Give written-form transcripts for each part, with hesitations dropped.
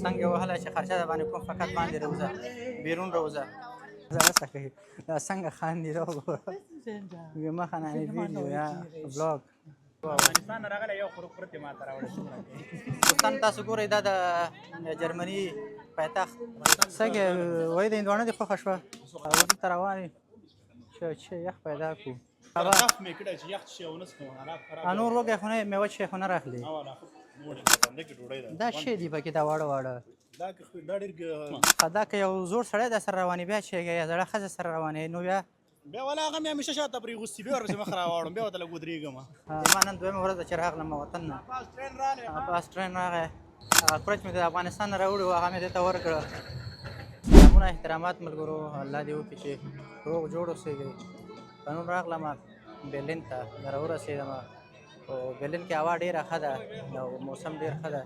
څنګه وهله چې خرچه د باندې کوم فقط باندې روزه بیرون روزه زړه څه کوي دا څنګه خاندي دا وګوره مخه نه ویډیو یا بلاګ افغانستان راغلی یو خروق پرته ما ته راوړی دوستان تاسو ګورئ دا د جرمني پایتخت څنګه وایي د هندوانه دې خوښه شوه او دلته روان یې چې یخ پیدا کړو طرف مې کړی چې یخ شي او نس کوم حالات خراب نور وږی خو نه میوه چې خو نه راخلي دا شی دی پکې دا واړه واړه دا ډېر دا که یو زوړ سړی در سره روانې بیا چې یا زړه ښځه سره روانې نو بیا ولا هغه مې همیشه شاته پرېغوستي بیا ورپسې مخ راواړم بیا ورته لږ ودرېږم ما نن دویمه ورځ ده چې راغلم وطن نه پاس ټرین راغی هغه کورچ مې د افغانستان نه راوړي و هغه مې دې ته ورکړه سلامونه احترامات ملګرو الله دې وکړي چې روغ جوړ اوسېږئ پرون راغلم برلین ته راورسېدم او برلین کې هوا ډېره ښه ده او موسم ډېر ښه ده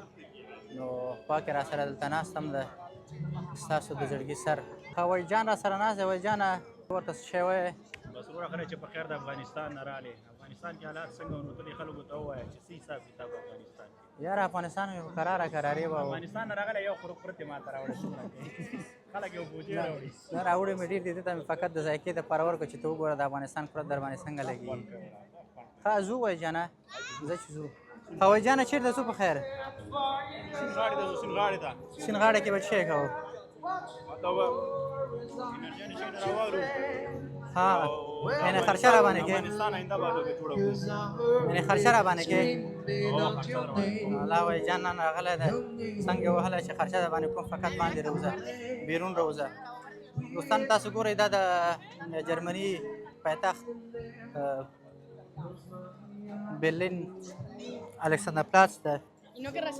نو خوا کې را سره دلته ناست هم ده ستاسو د زړګي سر وایي جان را سره ناست دی وایي جانه ورته څه شی وایې بس وروره ښه دی چې په خیر د افغانستان نه راغلې افغانستان کې حالات څنګه نو ته دې خلکو ته ووایه چې څه حساب کتاب افغانستان کې یاره افغانستان مې کراره کرارې به افغانستان نه راغلی یو خروق پرته ما ته راوړی خلک یو بوجې راوړي نه راوړی مې ډېر دي دې ته مې فقط د ذایقې دپاره ورکړو چې ته وګوره د افغانستان کورت در باندې څنګه لګېږي ښه ځو وایي جانه ځه چې ځو وایي جانه چېرته ځو په خیر سینغاړې ته ځو سینغاړې ته سینغاړې کې به څه کوو انرژیانې شي نه راوړو ها یعنې خرچه را باندې کې افغانستان آینده بعد کې جوړه یعنې خرچه را باندې کې الله وایي جان نن راغلی دی څنګه وهله چې خرچه د باندې کوم فقط باندې روزه بیرون روزه دوستان تاسو ګورئ دا د جرمني پایتخت برلین الکسندر پلاس ده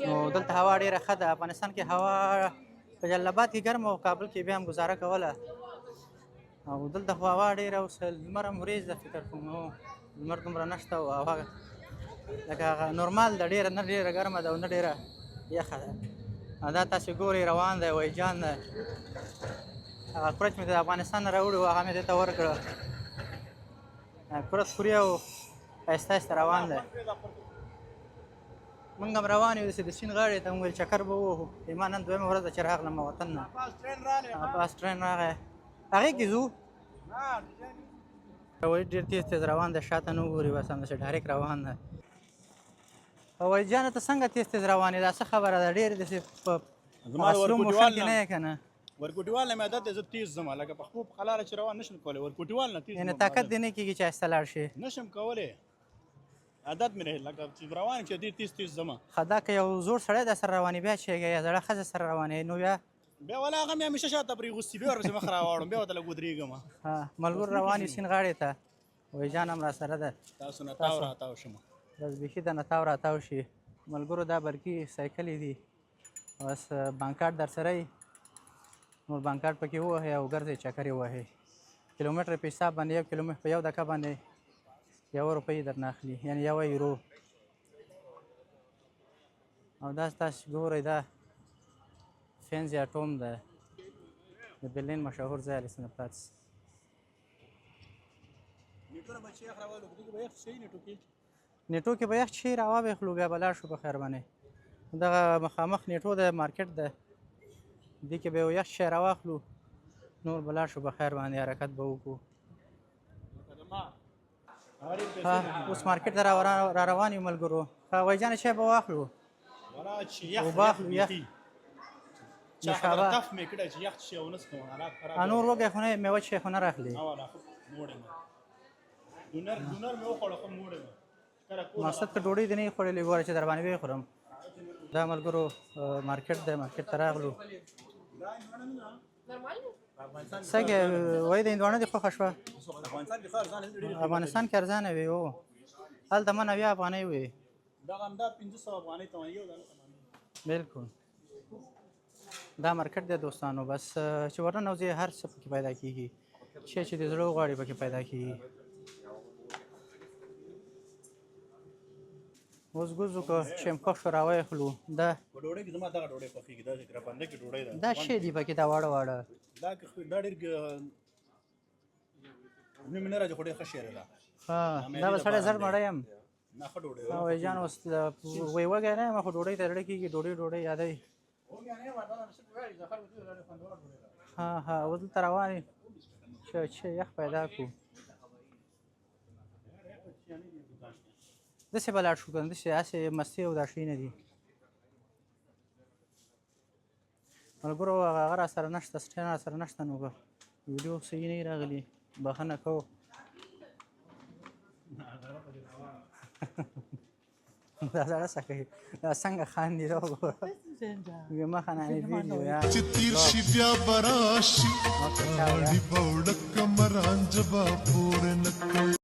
نو دلته هوا ډېره ښه ده افغانستان کې هوا په جلال آباد کې ګرمه او کابل کې بیا هم ګزاره کوله او دلته خو هوا ډېره اوس لمر هم ورېځ ده فکر کوم نو لمر دومره نشته او هوا لکه هغه نورمال ده ډېره نه ډېره ګرمه ده او نه ډېره یخه ده دا تاسې ګورئ روان دی وایي جان دی هغه کورچ مې د افغانستان نه راوړي و هغه مې دې ته ورکړه کورت خوري او ښایسته ښایسته روان دی مونږ هم روان یو داسې د سیند غاړې ته مونږ ویل چکر به ووهو ما نن دویمه ورځ ده چې راغلم وطن نه پاس ټرین راغی هغې کې ځو وایي ډېر تېز تېز روان دی شاته نه وګوري بس همداسې ډایرکټ روان دی وایي جانه ته څنګه تېز تېز روان یې دا څه خبره ده ډېر داسې په اصلو موشن کې نه یې که نه ورکوټیوال نه مې عادت دی زه تېز ځم لکه په خپلو په قلاره چې روان نشم کولی ورکوټیوال نه تېز یعنې طاقت دې نه کېږي چې آهسته لاړ شي نشم کولی عادت مې نه لکه چې روان چې ډېر تېز تېز ځم ښه دا که یو زوړ سړی در سره روانې بیا چې یا زړه ښځه سره روانې نو بیا ولا هغه مې همیشه شاته پرېغوستي بیا ورپسې مخ راواړم بیا ورته لږ ودرېږم ملګرو روان یو سیند غاړې ته وایي جان هم را سره ده تاسو نه تاو راتاو شم بس بیخي د نه تاو راتاو شي ملګرو دا برقي سایکلې دي بس بانکاټ در سره یي نور بانکاټ پکې ووهئ او ګرځئ چکر یې ووهئ کیلومتر په حساب باندې یو کیلومتر په یو دقیقه باندې 1 روپۍ درنه اخلي یعنې 1 یورو او دا تاسو ګورئ دا فینز اټوم ده د برلین مشهور ځای الکسندر پلاس نیټو کې به یخ شي راوبخلو بیا به لاړ شو په خیر باندې دغه مخامخ نیټو د مارکیټ ده دې کې به یو یخ شی راواخلو نور به لاړ شو په خیر باندې حرکت به وکړو اوس مارکیټ ته را روان یو ملګرو وایي جانې شی به واخلو وباخلو یخ طرف مې کړی چې یخ شي او نس کوم حالات خراب نور وږی خو نه میوه چې خو نه راخلي ډونر مې وخوړه خو موړ یم مقصد که ډوډۍ دې نه وي خوړلې ګوره چې در باندې ویې خورم دا ملګرو مارکیټ دی مارکیټ ته راغلو څنګه وایي د هندوانه دې خوښه شوه افغانستان کې ارزانه وي او هلته ما 90 افغانۍ وي دا 500 افغانۍ ته یو بلکل دا مارکیټ دی دوستانو بس چې ورننه وځې هر څه پکې پیدا کېږي شی چې د زړه وغواړي پکې پیدا کېږي اوس ګوزو که چمکه شو راویخلو دا په ډوډۍ کې زما دغه ډوډۍ خوښېږي داسې کرپنده کې ډوډۍ ده دا شی دي پکې دا واړه واړه دا ډېر مې نه راځي خو ډېر ښه شعر ده دا به سړی زر مړی یم نه ښه ډوډۍ وایي جان اوس وایي وږی نه یم خو ډوډۍ ته زړه کېږي ډوډۍ یادوي ها ودلته روان یو چې یخ پیدا کړو داسې به لاړ شو که نه داسې هسې مستې او دا شی نه دي ملګرو هغه راسره نشته سټین راسره نشته نو که ویډیو صحیح نه راغلي بخښنه کوو دا زړه څه کوي دا څنګه خاندي دا وګوره مخه نه ویډیو یا چې تیر شي بیا به راشي اړي به وړکه مرانجه به پورې نه کوي